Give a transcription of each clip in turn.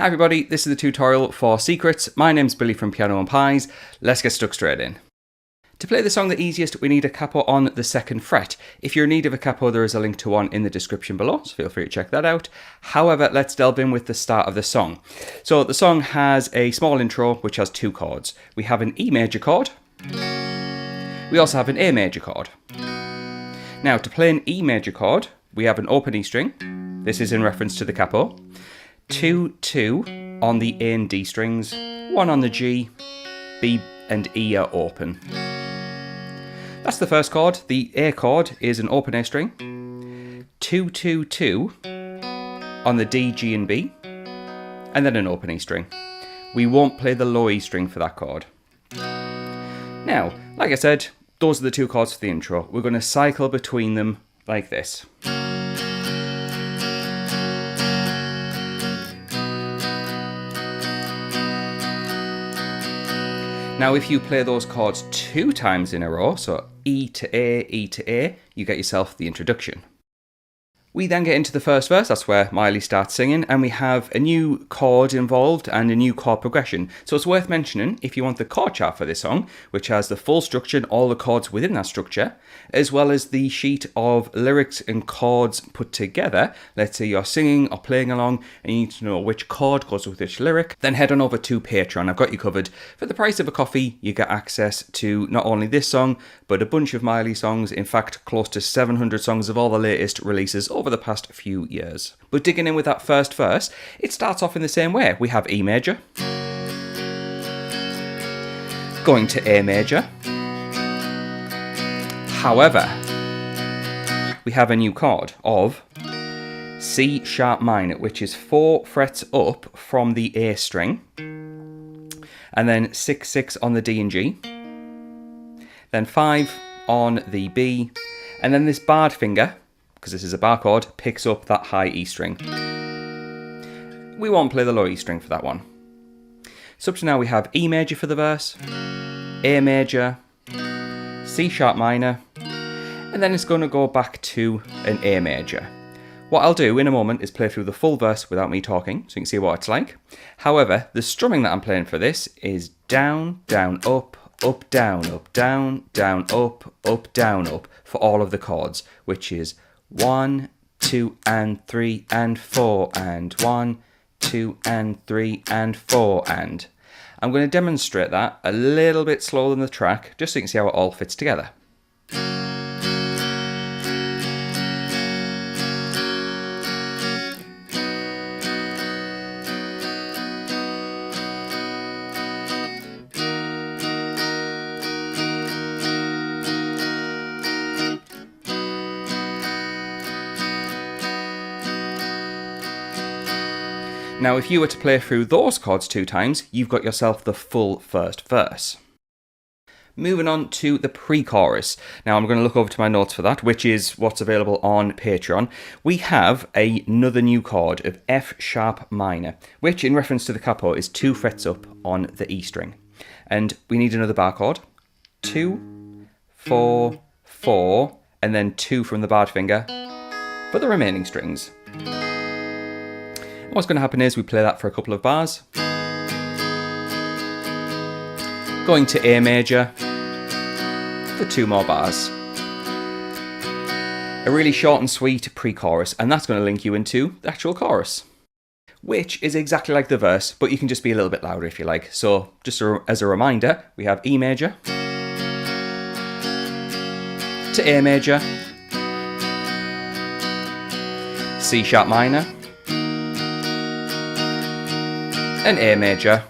Hi everybody, this is the tutorial for Secrets. My name's Billy from Piano and Pies. Let's get stuck straight in. To play the song the easiest, we need a capo on the 2nd fret. If you're in need of a capo, there is a link to one in the description below, so feel free to check that out. However, let's delve in with the start of the song. So the song has a small intro which has 2 chords. We have an E major chord. We also have an A major chord. Now to play an E major chord, we have an open E string. This is in reference to the capo. 2, 2 on the A and D strings, 1 on the G, B and E are open. That's the first chord. The A chord is an open A string. 2, 2, 2 on the D, G and B, and then an open E string. We won't play the low E string for that chord. Now, like I said, those are the 2 chords for the intro. We're going to cycle between them like this. Now if you play those chords 2 times in a row, so E to A, you get yourself the introduction. We then get into the first verse, that's where Miley starts singing, and we have a new chord involved and a new chord progression. So it's worth mentioning, if you want the chord chart for this song, which has the full structure and all the chords within that structure, as well as the sheet of lyrics and chords put together. Let's say you're singing or playing along and you need to know which chord goes with which lyric, then head on over to Patreon. I've got you covered. For the price of a coffee, you get access to not only this song, but a bunch of Miley songs, in fact close to 700 songs of all the latest releases over the past few years. But digging in with that first verse, it starts off in the same way. We have E major, going to A major. However, we have a new chord of C sharp minor, which is 4 frets up from the A string, and then 6, 6 on the D and G, then 5 on the B, and then this barred finger, because this is a bar chord, picks up that high E string. We won't play the low E string for that one. So up to now we have E major for the verse, A major, C sharp minor, and then it's going to go back to an A major. What I'll do in a moment is play through the full verse without me talking, so you can see what it's like. However, the strumming that I'm playing for this is down, down, up, down, down, down, up, down, up, for all of the chords, which is 1, 2 and 3 and 4 and 1, 2 and 3 and 4 and. I'm going to demonstrate that a little bit slower than the track, just so you can see how it all fits together. Now, if you were to play through those chords 2 times, you've got yourself the full first verse. Moving on to the pre-chorus. Now, I'm going to look over to my notes for that, which is what's available on Patreon. We have another new chord of F sharp minor, which in reference to the capo is 2 frets up on the E string. And we need another bar chord. 2, 4, 4, and then 2 from the barred finger for the remaining strings. What's going to happen is we play that for a couple of bars, going to A major for 2 more bars. A really short and sweet pre-chorus, and that's going to link you into the actual chorus, which is exactly like the verse, but you can just be a little bit louder if you like. So just as a reminder, we have E major to A major, C sharp minor, and A major.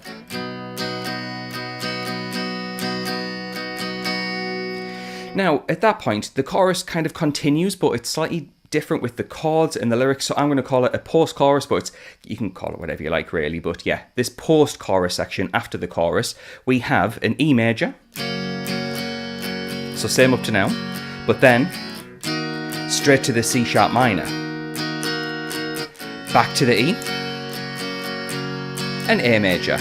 Now, at that point, the chorus kind of continues, but it's slightly different with the chords and the lyrics, so I'm going to call it a post-chorus, but you can call it whatever you like, really. But yeah, this post-chorus section after the chorus, we have an E major, so same up to now, but then straight to the C sharp minor, back to the E, and A major.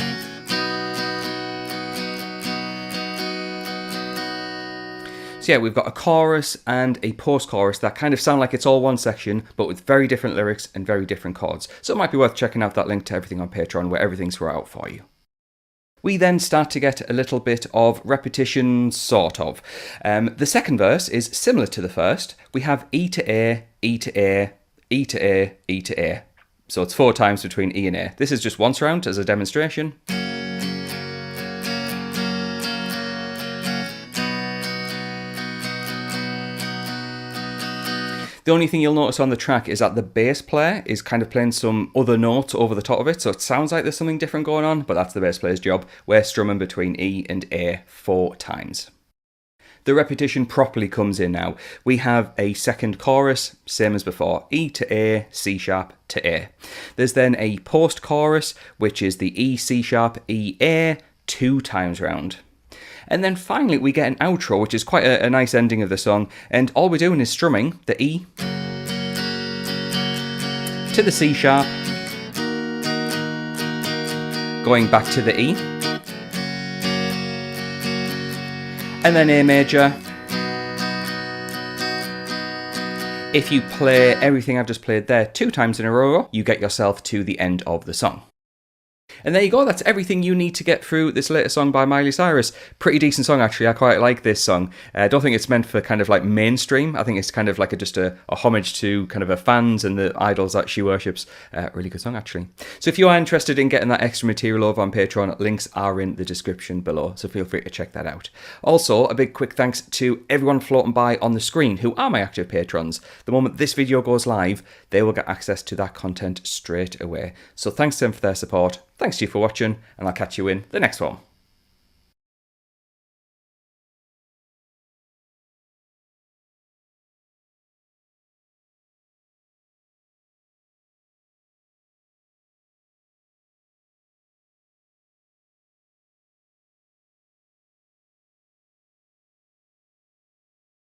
So So yeah, we've got a chorus and a post-chorus that kind of sound like it's all one section, but with very different lyrics and very different chords. So it might be worth checking out that link to everything on Patreon where everything's spread out for you. We then start to get a little bit of repetition, sort of. The second verse is similar to the first. We have E to A, E to A, E to A, E to A. So it's 4 times between E and A. This is just once round as a demonstration. The only thing you'll notice on the track is that the bass player is kind of playing some other notes over the top of it, so it sounds like there's something different going on, but that's the bass player's job. We're strumming between E and A 4 times. The repetition properly comes in now. We have a second chorus, same as before, E to A, C sharp to A. There's then a post-chorus, which is the E, C sharp, E, A, 2 times round. And then finally we get an outro, which is quite a nice ending of the song, and all we're doing is strumming the E to the C sharp, going back to the E, and then A major. If you play everything I've just played there 2 times in a row, you get yourself to the end of the song. And there you go, that's everything you need to get through this latest song by Miley Cyrus. Pretty decent song, actually. I quite like this song. I don't think it's meant for kind of like mainstream. I think it's kind of like just a homage to kind of her fans and the idols that she worships. Really good song, actually. So if you are interested in getting that extra material over on Patreon, links are in the description below, so feel free to check that out. Also, a big quick thanks to everyone floating by on the screen who are my active patrons. The moment this video goes live, they will get access to that content straight away. So thanks to them for their support. Thanks to you for watching, and I'll catch you in the next one.